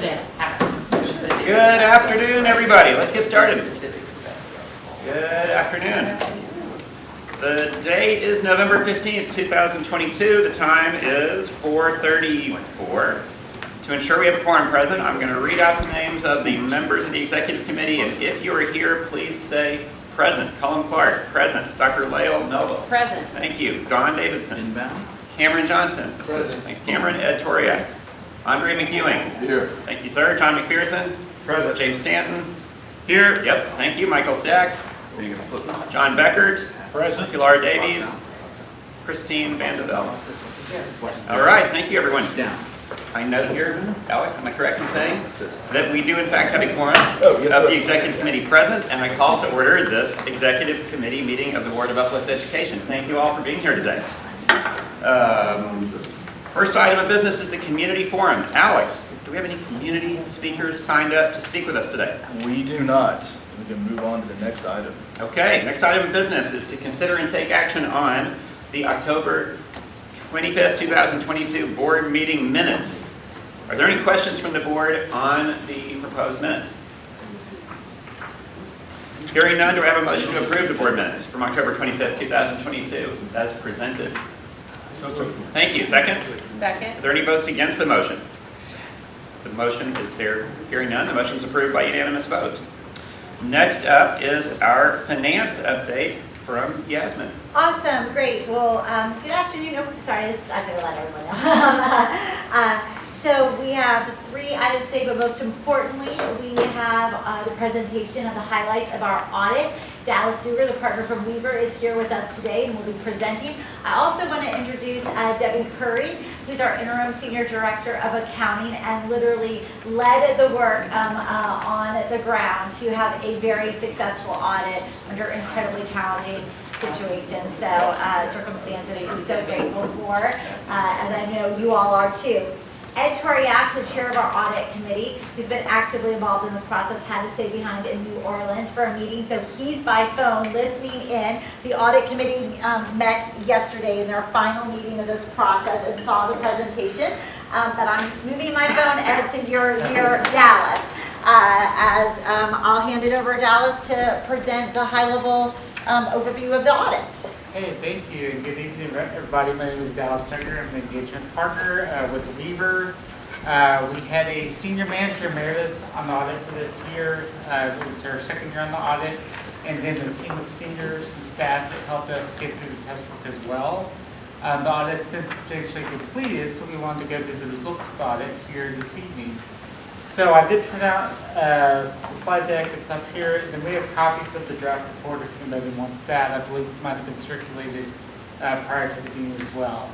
this. Good afternoon, everybody. Let's get started. Good afternoon. The date is November 15th, 2022. The time is 4:34. To ensure we have a quorum present, I'm going to read out the names of the members of the Executive Committee, and if you are here, please say present. Colin Clark, present. Dr. Lael Melville. Present. Thank you. Don Davidson. Inbound. Cameron Johnson. Present. Thanks, Cameron. Ed Toriak. Andre McEwing. Here. Thank you, sir. John McPherson. Present. James Stanton. Here. Yep. Thank you. Michael Stack. John Beckert. Present. Pilar Davies. Christine Vandevelde. All right. Thank you, everyone. Down. I note here, Alex, am I correct in saying that we do in fact have a quorum Oh, yes, of sir. the Executive Committee present, and I call to order this Executive Committee meeting of the Board of Uplift Education. Thank you all for being here today. First item of business is the Community Forum. Alex, do we have any community speakers signed up to speak with us today? We do not. We can move on to the next item. Okay, next item of business is to consider and take action on the October 25th, 2022 board meeting minutes. Are there any questions from the board on the proposed minutes? Hearing none, do I have a motion to approve the board minutes from October 25th, 2022 as presented? Thank you. Second? Second. Are there any votes against the motion? The motion is there. Hearing none, the motion is approved by unanimous vote. Next up is our finance update from Yasmin. Awesome, great. Well, good afternoon. Oh, sorry, I'm going to let everyone know. So we have 3 items today, but most importantly, we have the presentation of the highlights of our audit. Dallas Suger, the partner from Weaver, is here with us today and will be presenting. I also want to introduce Debbie Curry, who's our interim senior director of accounting and literally led the work on the ground to have a very successful audit under incredibly challenging situations. So circumstances I'm so grateful for, as I know you all are too. Ed Toriak, the chair of our audit committee, who's been actively involved in this process, had to stay behind in New Orleans for a meeting, so he's by phone listening in. The audit committee met yesterday in their final meeting of this process and saw the presentation. But I'm just moving my phone, Ed, so you're near Dallas. I'll hand it over to Dallas to present the high-level overview of the audit. Hey, thank you, and good evening, everybody. My name is Dallas Tucker. I'm an engagement partner with Weaver. We had a senior manager, Meredith, on the audit for this year. It was her second year on the audit, and then a team of seniors and staff that helped us get through the test work as well. The audit's been substantially completed, so we wanted to go through the results of the audit here this evening. So I did print out the slide deck. It's up here. And then we have copies of the draft report if anybody wants that. I believe it might have been circulated prior to the meeting as well.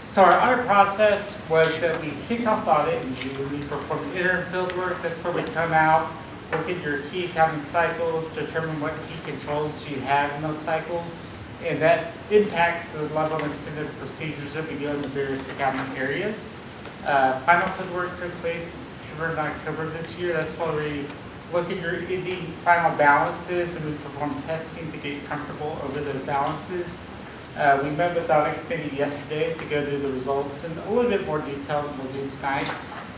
So our audit process was that we kicked off the audit in June. We performed interim field work. That's where we come out, look at your key accounting cycles, determine what key controls you have in those cycles, and that impacts the level of extended procedures that we do in the various accounting areas. Final field work took place in October of this year. That's why we look at your ending final balances and we perform testing to get comfortable over those balances. We met with the audit committee yesterday to go through the results in a little bit more detail than we'll do tonight.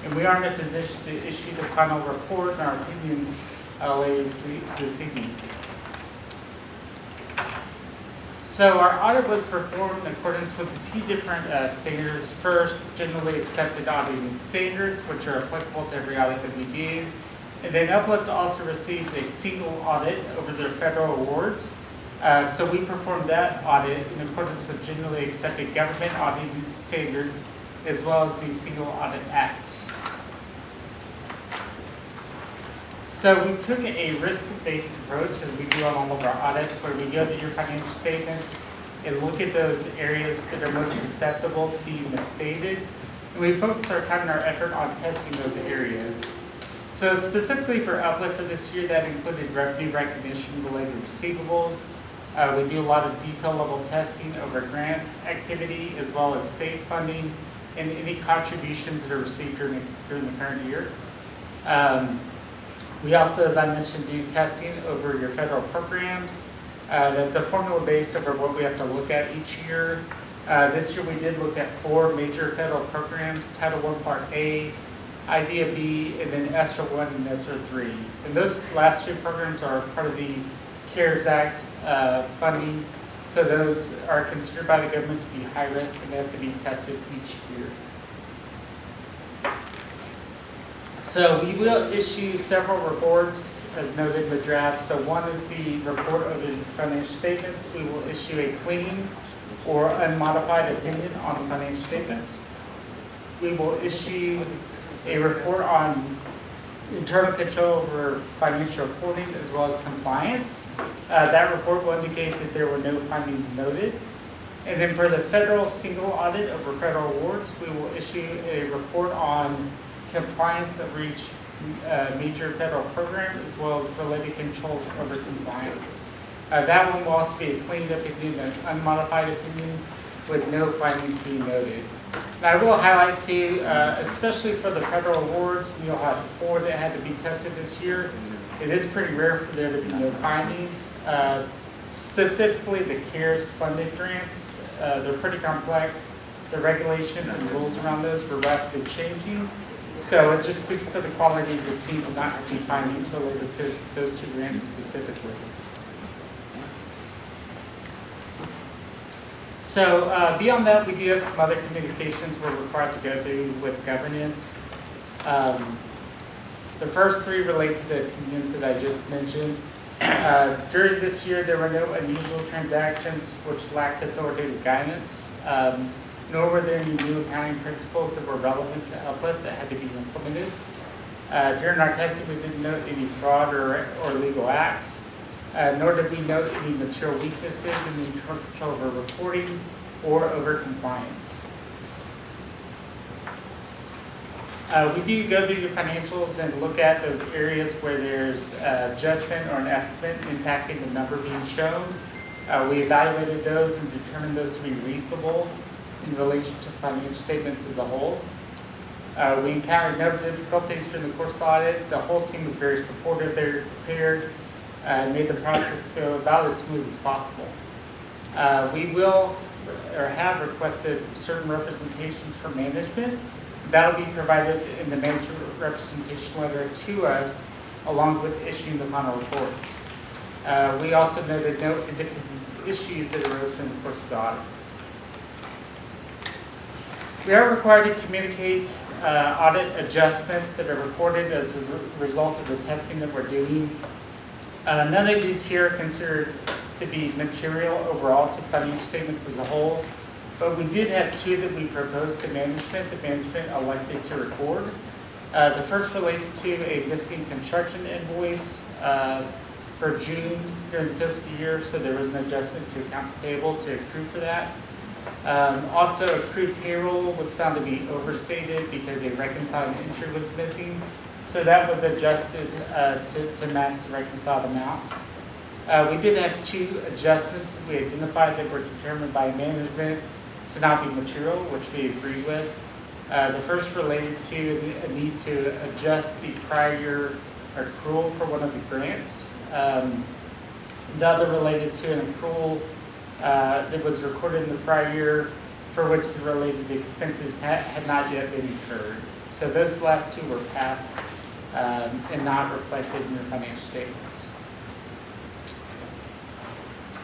And we are in a position to issue the final report and our opinions later this evening. So our audit was performed in accordance with a few different standards. First, generally accepted auditing standards, which are applicable to every audit that we do. And then Uplift also received a single audit over their federal awards. So we performed that audit in accordance with generally accepted government auditing standards, as well as the Single Audit Act. So we took a risk-based approach, as we do on all of our audits, where we go to your financial statements and look at those areas that are most susceptible to being misstated. And we focus our time and our effort on testing those areas. So specifically for Uplift for this year, that included revenue recognition related receivables. We do a lot of detail level testing over grant activity, as well as state funding, and any contributions that are received during the current year. We also, as I mentioned, do testing over your federal programs. That's a formula based over what we have to look at each year. This year we did look at 4 major federal programs: Title I Part A, IDEA B, and then ESSER 1 and ESSER 3. And those last two programs are part of the CARES Act funding. So those are considered by the government to be high risk and they have to be tested each year. So we will issue several reports as noted in the draft. So one is the report of the financial statements. We will issue a clean or unmodified opinion on the financial statements. We will issue a report on internal control over financial reporting as well as compliance. That report will indicate that there were no findings noted. And then for the federal single audit over federal awards, we will issue a report on compliance of each major federal program as well as related controls over compliance. That one will also be a cleaned up opinion, an unmodified opinion with no findings being noted. And I will highlight to you, especially for the federal awards, you'll have 4 that had to be tested this year. It is pretty rare for there to be no findings. Specifically the CARES funded grants, they're pretty complex. The regulations and rules around those were rapidly changing. So it just speaks to the quality of the team to not see findings related to those 2 grants specifically. So beyond that, we do have some other communications we're required to go through with governance. The first 3 relate to the opinions that I just mentioned. During this year, there were no unusual transactions which lacked authoritative guidance, nor were there any new accounting principles that were relevant to Uplift that had to be implemented. During our testing, we didn't note any fraud or illegal acts. Nor did we note any material weaknesses in the internal control over reporting or over compliance. We do go through your financials and look at those areas where there's judgment or an estimate impacting the number being shown. We evaluated those and determined those to be reasonable in relation to financial statements as a whole. We encountered no difficulties during the course of the audit. The whole team was very supportive. They were prepared. Made the process go about as smooth as possible. We will or have requested certain representations from management. That will be provided in the management representation letter to us along with issuing the final reports. We also noted no indicative issues that arose during the course of the audit. We are required to communicate audit adjustments that are reported as a result of the testing that we're doing. None of these here are considered to be material overall to financial statements as a whole, but we did have 2 that we proposed to management that management elected to record. The first relates to a missing construction invoice for June during the fiscal year, so there was an adjustment to accounts payable to accrue for that. Also, accrued payroll was found to be overstated because a reconciling entry was missing. So that was adjusted to match the reconciled amount. We did have 2 adjustments that we identified that were determined by management to not be material, which we agreed with. The first related to a need to adjust the prior year accrual for one of the grants. The other related to an accrual that was recorded in the prior year for which the related expenses had not yet been incurred. So those last 2 were passed and not reflected in your financial statements.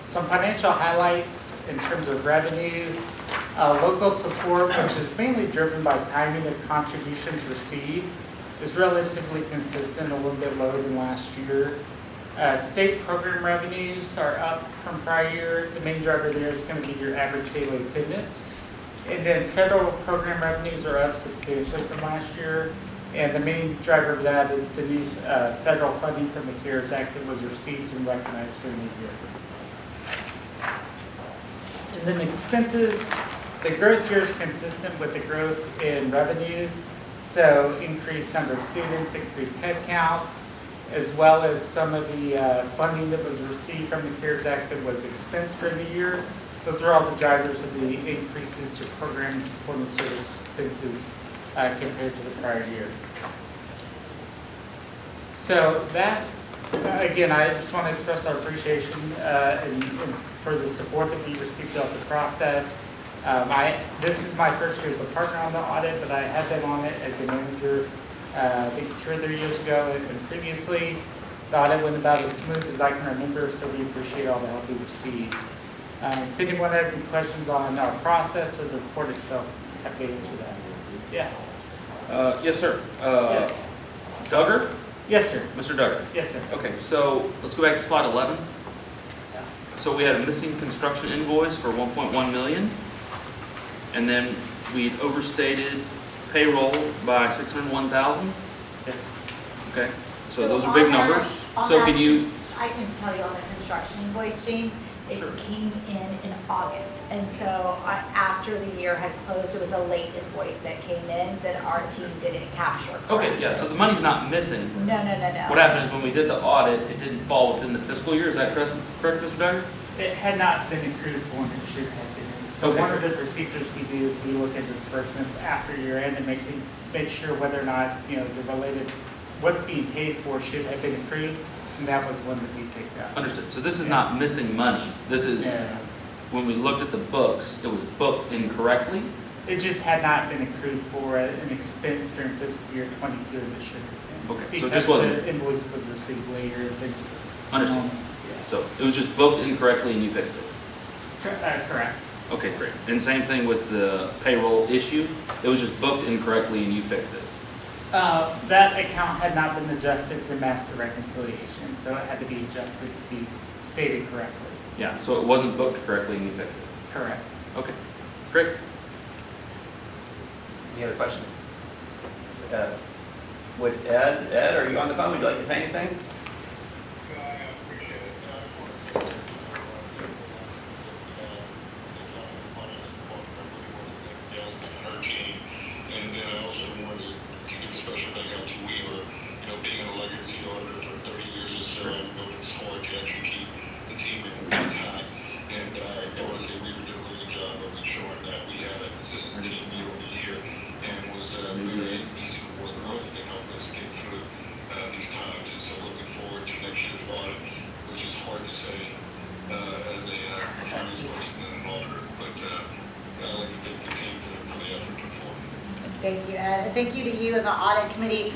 Some financial highlights in terms of revenue. Local support, which is mainly driven by timing of contributions received, is relatively consistent, a little bit lower than last year. State program revenues are up from prior year. The main driver there is going to be your average daily attendance. And then federal program revenues are up substantially from last year. And the main driver of that is the new federal funding from the CARES Act that was received and recognized during the year. And then expenses, the growth here is consistent with the growth in revenue. So increased number of students, increased headcount, as well as some of the funding that was received from the CARES Act that was expensed for the year. Those are all the drivers of the increases to program and support and service expenses compared to the prior year. So that, again, I just want to express our appreciation and for the support that we received throughout the process. This is my first year as a partner on the audit, but I have been on it as a manager I think 2 or 3 years ago, and previously, the audit went about as smooth as I can remember, so we appreciate all the help we received. If anyone has any questions on our process or the report itself, happy to answer that. Yeah. Yes, sir. Yes. Duggar? Yes, sir. Mr. Duggar? Yes, sir. Okay, so let's go back to slide 11. So we had a missing construction invoice for 1.1 million, and then we'd overstated payroll by 601,000. Yes. Okay, so those are big on that- numbers. on So that- can you, I can tell you on the construction invoice, James, it Sure. came in August. And so after the year had closed, it was a late invoice that came in that our team didn't capture. okay, yeah, so the money's not missing. No. What happened is when we did the audit, it didn't fall within the fiscal year. Is that correct, Mr. Duggar? It had not been accrued for and it should have been. So Okay. one of the procedures we do is we look at disbursements after year end and make sure whether or not, the related, what's being paid for should have been accrued, and that was one that we picked up. Understood. So this is not missing money. This is, Yeah. when we looked at the books, it was booked incorrectly. It just had not been accrued for an expense during fiscal year 22 as it should have been. Okay, so it just wasn't- Because the invoice was received later than. Understood. So it was just booked incorrectly and you fixed it. Correct. Okay, great. And same thing with the payroll issue. It was just booked incorrectly and you fixed it. That account had not been adjusted to match the reconciliation, so it had to be adjusted to be stated correctly. Yeah, so it wasn't booked correctly and you fixed it. Correct. Okay, great. Any other questions? Ed, are you on the phone? Would you like to say anything? And then I also wanted to give a special thank out to Weaver, being a legacy auditor for 30 years or so, I know it's hard to actually keep the team intact. And I want to say Weaver did a really good job of ensuring that we had a consistent team year over year and was very easy to work with and helped us get through these times. And so looking forward to next year's audit, which is hard to say as a finance person and an auditor, but I'd like to thank the team for the effort put forward. Thank you, Ed. And thank you to you and the audit committee.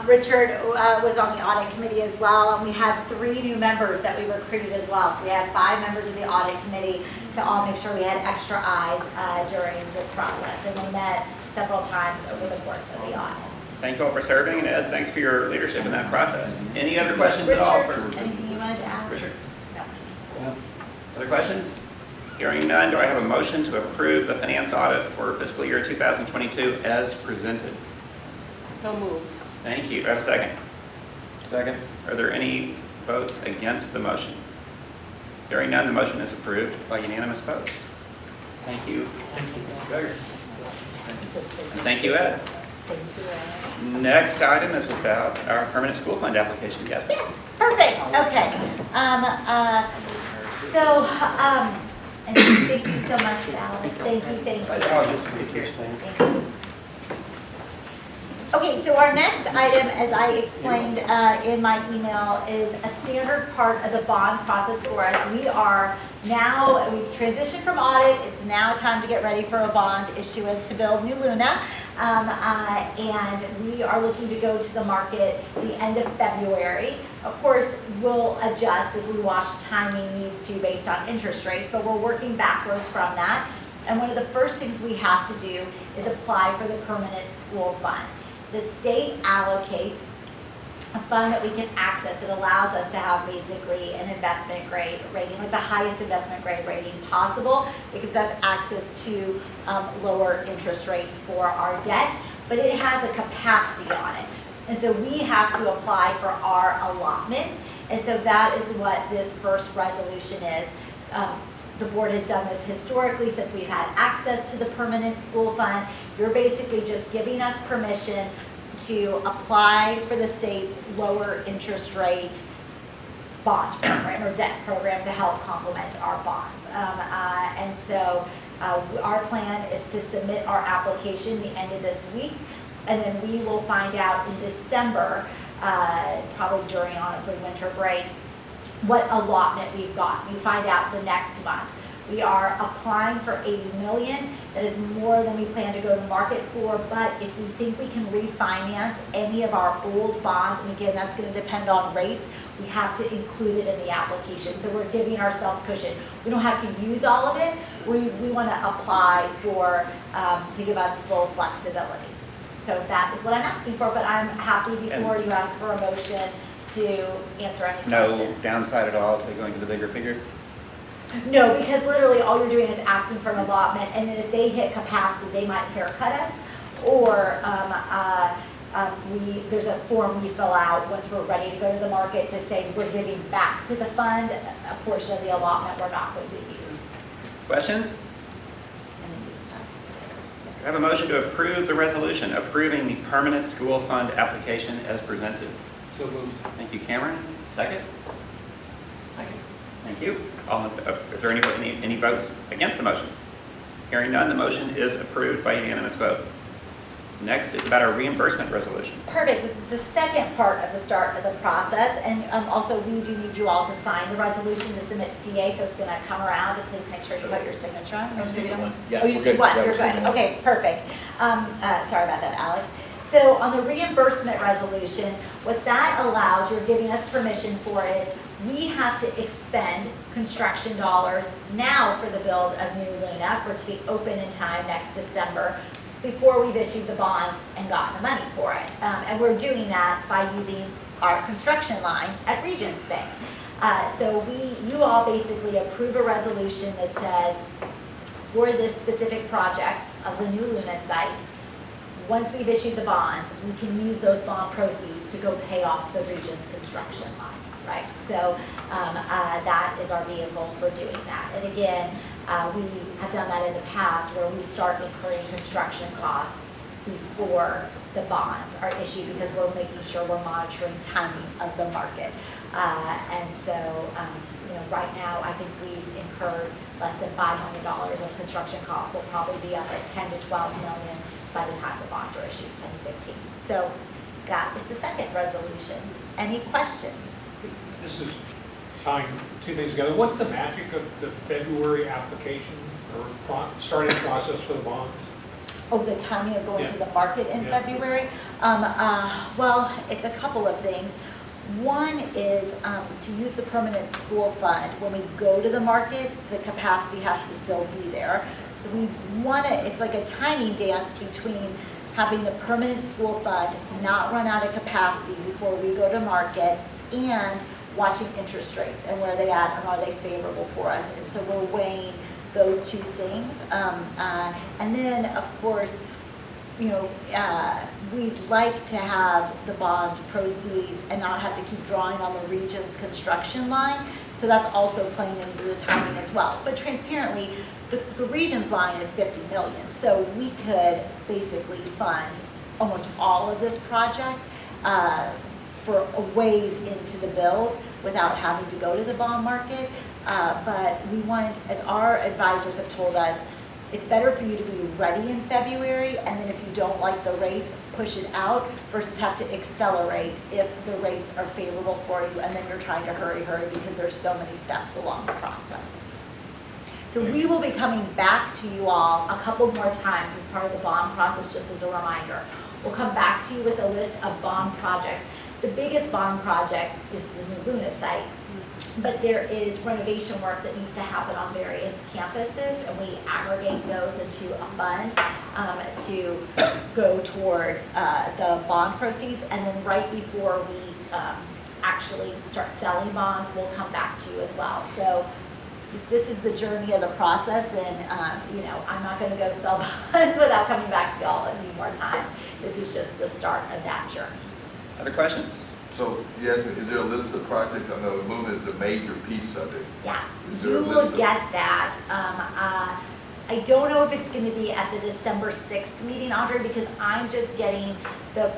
Richard was on the audit committee as well, and we had 3 new members that we recruited as well. So we had 5 members of the audit committee to all make sure we had extra eyes during this process. And we met several times over the course of the audit. Thank you all for serving, and Ed, thanks for your leadership in that process. Any other questions at all? Richard, anything you wanted to add? Richard? No. Other questions? Hearing none, do I have a motion to approve the finance audit for fiscal year 2022 as presented? So moved. Thank you. Do I have a second? Second. Are there any votes against the motion? Hearing none, the motion is approved by unanimous vote. Thank you. Thank you. Duggar. And thank you, Ed. Thank you, Ed. Next item is about our permanent school fund application. Yes? Yes, perfect, okay. And thank you so much, Alice, thank you. Thank you. Okay, so our next item, as I explained in my email, is a standard part of the bond process for us. We've transitioned from audit, it's now time to get ready for a bond issuance to build New Luna. And we are looking to go to the market the end of February. Of course, we'll adjust if we watch timing needs to based on interest rates, but we're working backwards from that. And one of the first things we have to do is apply for the permanent school fund. The state allocates a fund that we can access. It allows us to have basically an investment grade rating, like the highest investment grade rating possible. It gives us access to lower interest rates for our debt, but it has a capacity on it. And so we have to apply for our allotment. And so that is what this first resolution is. The board has done this historically since we've had access to the permanent school fund. You're basically just giving us permission to apply for the state's lower interest rate bond program or debt program to help complement our bonds. And so our plan is to submit our application the end of this week, and then we will find out in December, probably during honestly winter break, what allotment we've got. We find out the next month. We are applying for 80 million. That is more than we plan to go to market for, but if we think we can refinance any of our old bonds, and again, that's going to depend on rates, we have to include it in the application. So we're giving ourselves cushion. We don't have to use all of it. We want to apply for, to give us full flexibility. So that is what I'm asking for, but I'm happy before you ask for a motion to answer any No questions. downside at all to going to the bigger figure? No, because literally all you're doing is asking for an allotment, and then if they hit capacity, they might haircut us, or there's a form we fill out once we're ready to go to the market to say we're giving back to the fund a portion of the allotment we're not going to use. Questions? And then you decide. I have a motion to approve the resolution approving the permanent school fund application as presented. So moved. Thank you, Cameron. Second? Second. Thank you. Is there any votes against the motion? Hearing none, the motion is approved by unanimous vote. Next is about our reimbursement resolution. Perfect, this is the second part of the start of the process, and also we do need you all to sign the resolution to submit to TA, so it's gonna come around, and please make sure you put your signature on. I just need one. Yeah, Oh, you we're just need good. one, Yeah, you're we just need good, one. okay, perfect. Sorry about that, Alex. So on the reimbursement resolution, what that allows, you're giving us permission for is, we have to expend construction dollars now for the build of New Luna, for it to be open in time next December, before we've issued the bonds and gotten the money for it. And we're doing that by using our construction line at Regions Bank. So you all basically approve a resolution that says, for this specific project of the New Luna site, once we've issued the bonds, we can use those bond proceeds to go pay off the Regions construction line, right? So that is our vehicle for doing that. And again, we have done that in the past where we start incurring construction costs before the bonds are issued because we're making sure we're monitoring timing of the market. And so, right now, I think we've incurred less than $500 of construction costs. We'll probably be up at 10 to 12 million by the time the bonds are issued, 10 to 15. So that is the second resolution. Any questions? This is tying two things together. What's the magic of the February application or starting process for the bonds? Oh, the timing of going to the market in Yeah. February? Well, it's a couple of things. One is to use the permanent school fund. When we go to the market, the capacity has to still be there. So we want to, it's like a timing dance between having the permanent school fund not run out of capacity before we go to market and watching interest rates and where they at and are they favorable for us. And so we're weighing those two things. And then, of course, we'd like to have the bond proceeds and not have to keep drawing on the Regions construction line. So that's also playing into the timing as well. But transparently, the Regions line is 50 million. So we could basically fund almost all of this project for a ways into the build without having to go to the bond market. But we want, as our advisors have told us, it's better for you to be ready in February, and then if you don't like the rates, push it out versus have to accelerate if the rates are favorable for you, and then you're trying to hurry because there's so many steps along the process. So we will be coming back to you all a couple more times as part of the bond process, just as a reminder. We'll come back to you with a list of bond projects. The biggest bond project is the New Luna site, but there is renovation work that needs to happen on various campuses, and we aggregate those into a fund to go towards the bond proceeds. And then right before we actually start selling bonds, we'll come back to you as well. So just this is the journey of the process, and I'm not going to go sell bonds without coming back to y'all a few more times. This is just the start of that journey. Other questions? So, yes, is there a list of projects? I know Luna is a major piece of it. Yeah, Is there you a will list of- get that. I don't know if it's going to be at the December 6th meeting, Audrey, because I'm just getting the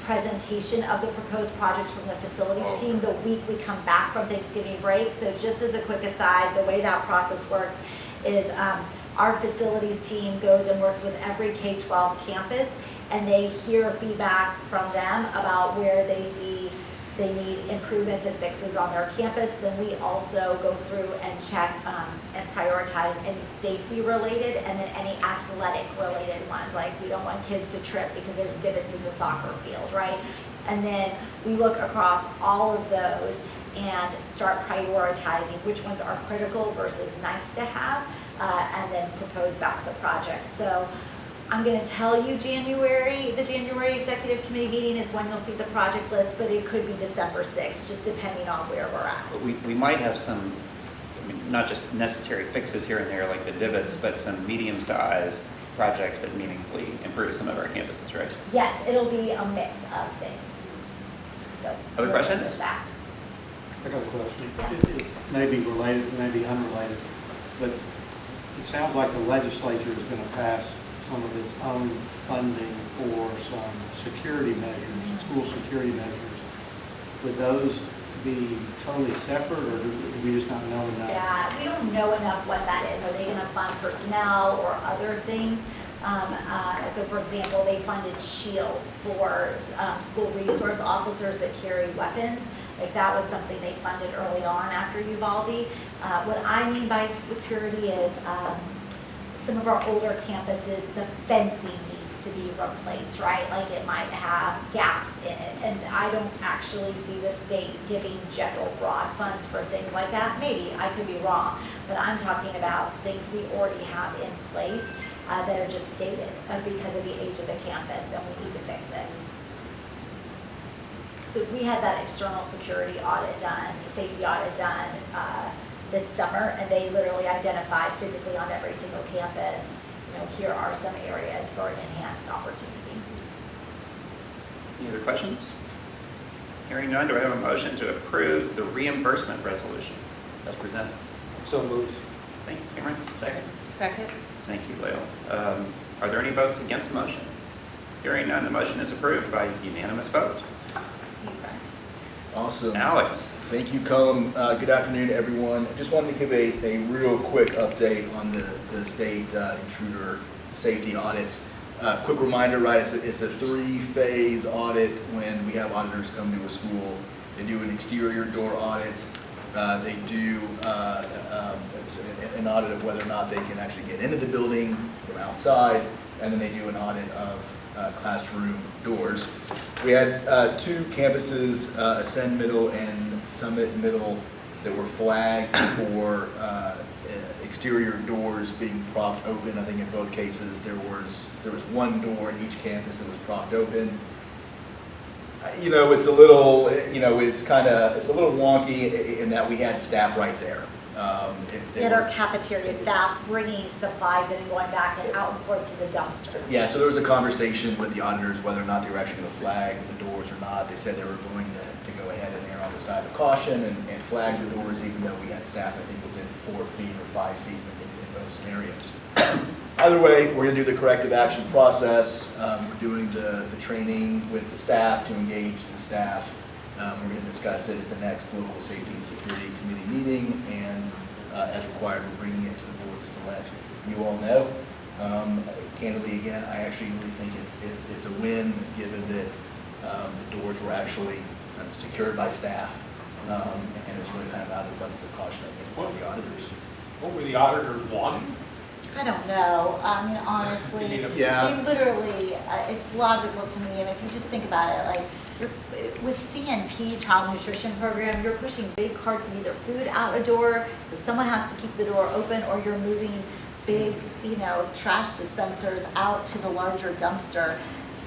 presentation of the proposed projects from the facilities team the week we come back from Thanksgiving break. So just as a quick aside, the way that process works is our facilities team goes and works with every K-12 campus, and they hear feedback from them about where they see they need improvements and fixes on their campus, then we also go through and check and prioritize any safety related and then any athletic related ones. Like we don't want kids to trip because there's divots in the soccer field, right? And then we look across all of those and start prioritizing which ones are critical versus nice to have, and then propose back the project. So I'm going to tell you the January Executive Committee meeting is when you'll see the project list, but it could be December 6th, just depending on where we're at. But we might have some, I mean, not just necessary fixes here and there like the divots, but some medium-sized projects that meaningfully improve some of our campuses, right? Yes, it'll be a mix of things. So Other we'll look questions? at that. I got a question. It may be related, it may be unrelated, but it sounds like the legislature is going to pass some of its own funding for some security measures, school security measures. Would those be totally separate, or do we just not know enough? Yeah, we don't know enough what that is. Are they going to fund personnel or other things? So for example, they funded shields for school resource officers that carry weapons. Like that was something they funded early on after Uvalde. What I mean by security is some of our older campuses, the fencing needs to be replaced, right? Like it might have gaps in it. And I don't actually see the state giving general broad funds for things like that. Maybe, I could be wrong. But I'm talking about things we already have in place that are just dated because of the age of the campus, and we need to fix it. So we had that external security audit done, safety audit done this summer, and they literally identified physically on every single campus, here are some areas for an enhanced opportunity. Any other questions? Hearing none, do I have a motion to approve the reimbursement resolution as presented? So moved. Thank you, Cameron. Second. Second. Thank you, Leo. Are there any votes against the motion? Hearing none, the motion is approved by unanimous vote. That's you, Frank. Awesome. Alex. Thank you, Colm. Good afternoon, everyone. I just wanted to give a real quick update on the state intruder safety audits. Quick reminder, right, it's a 3-phase audit when we have auditors come to a school. They do an exterior door audit. They do an audit of whether or not they can actually get into the building from outside, and then they do an audit of classroom doors. We had 2 campuses, Ascend Middle and Summit Middle, that were flagged for exterior doors being propped open. I think in both cases there was one door in each campus that was propped open. It's a little, it's a little wonky in that we had staff right there. We had our cafeteria staff bringing supplies in and going back and out and forth to the dumpster. Yeah, so there was a conversation with the auditors whether or not they were actually going to flag the doors or not. They said they were going to go ahead and err on the side of caution and flag the doors, even though we had staff, I think, within 4 feet or 5 feet in both scenarios. Either way, we're going to do the corrective action process. We're doing the training with the staff to engage the staff. We're going to discuss it at the next local safety and security committee meeting, and as required, we're bringing it to the board just to let you all know. Candidly, again, I actually really think it's a win, given that the doors were actually secured by staff, and it's really kind of out of the abundance of caution, I think, for the auditors. What were the auditors wanting? I don't know. I mean, honestly, Yeah. you literally, it's logical to me. And if you just think about it, like with CNP, Child Nutrition Program, you're pushing big carts of either food out a door, so someone has to keep the door open, or you're moving big, trash dispensers out to the larger dumpster.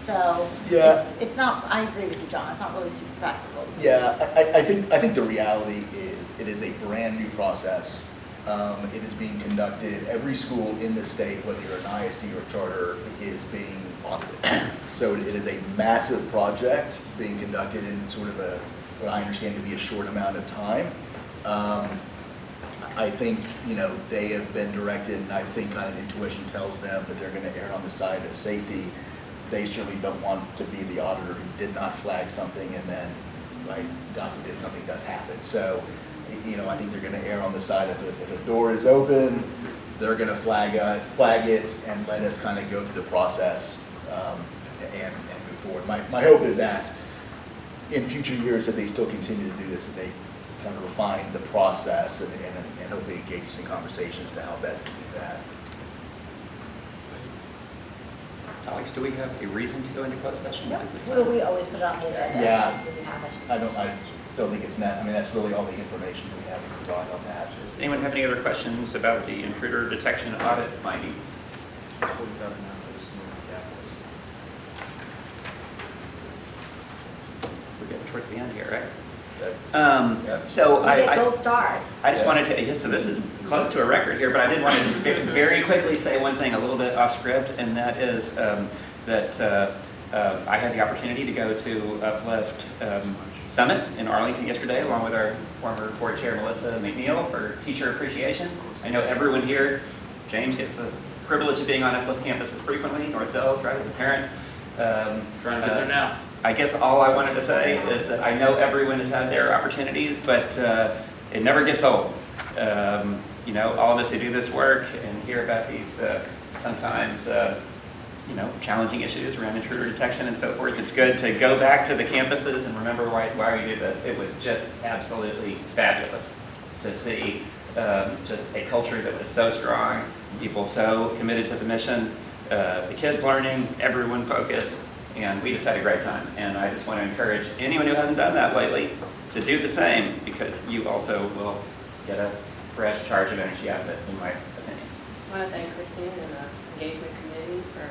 So Yeah. it's not, I agree with you, John, it's not really super practical. Yeah, I think the reality is it is a brand new process. It is being conducted, every school in the state, whether you're an ISD or charter, is being audited. So it is a massive project being conducted in sort of what I understand to be a short amount of time. I think, they have been directed, and I think kind of intuition tells them that they're going to err on the side of safety. They certainly don't want to be the auditor who did not flag something and then, right, God forbid, something does happen. So, I think they're going to err on the side of if a door is open, they're going to flag it and let us kind of go through the process and move forward. My hope is that in future years, if they still continue to do this, that they kind of refine the process and hopefully engage us in conversations to how best to do that. Alex, do we have a reason to go into closed session Nope. at this Well, time? we always put it on the agenda. Yeah. So we have a- I don't think it's net, I mean, that's really all the information we have to provide on that. Does anyone have any other questions about the intruder detection audit findings? We're getting towards the end here, right? So We get I gold stars. just wanted to, yeah, so this is close to a record here, but I did want to just very quickly say one thing a little bit off script, and that is that I had the opportunity to go to Uplift Summit in Arlington yesterday, along with our former board chair, Melissa McNeil, for teacher appreciation. I know everyone here, James gets the privilege of being on Uplift campuses frequently, North Hills, right, as a parent. Trying to get there now. I guess all I wanted to say is that I know everyone has had their opportunities, but it never gets old. You know, all of us who do this work and hear about these sometimes, you know, challenging issues around intruder detection and so forth, it's good to go back to the campuses and remember why we do this. It was just absolutely fabulous to see just a culture that was so strong, people so committed to the mission, the kids learning, everyone focused. And we just had a great time. And I just want to encourage anyone who hasn't done that lately to do the same, because you also will get a fresh charge of energy out of it, in my opinion. I want to thank Christine and the engagement committee for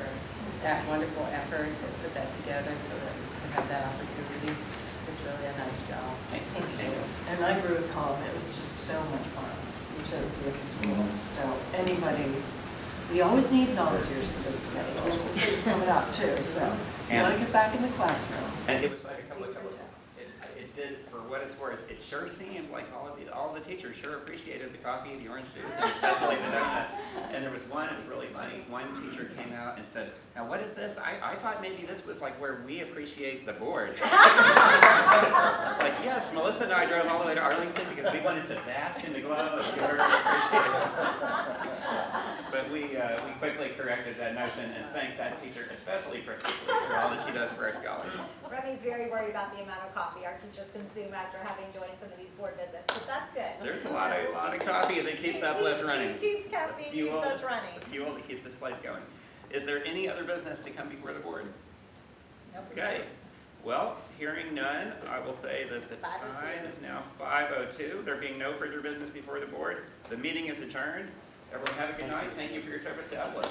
that wonderful effort to put that together so that we could have that opportunity. It's really a nice job. Thank Thank you. you. And I agree with Colin, it was just so much fun to look at schools. So anybody, we always need volunteers for this committee. There's some things coming up too, so you want to get back in the classroom. And it was like a couple of it did, for what it's worth, it sure seemed like all the teachers sure appreciated the coffee, the orange juice, and especially the donuts. And there was one, it was really funny, one teacher came out and said, now what is this? I thought maybe this was like where we appreciate the board. I was like, yes, Melissa and I drove all the way to Arlington because we wanted to bask in the glow of your appreciation. But we quickly corrected that notion and thanked that teacher, especially profusely, for all that she does for our scholars. Remy's very worried about the amount of coffee our teachers consume after having joined some of these board visits, but that's good. There's a lot of coffee that keeps Uplift running. It keeps caffeine, keeps us running. The fuel that keeps this place going. Is there any other business to come before the board? Okay. Well, hearing none, I will say that the 5:02. time is now 5:02. There being no further business before the board, the meeting is adjourned. Everyone have a good night. Thank you for your service to Uplift.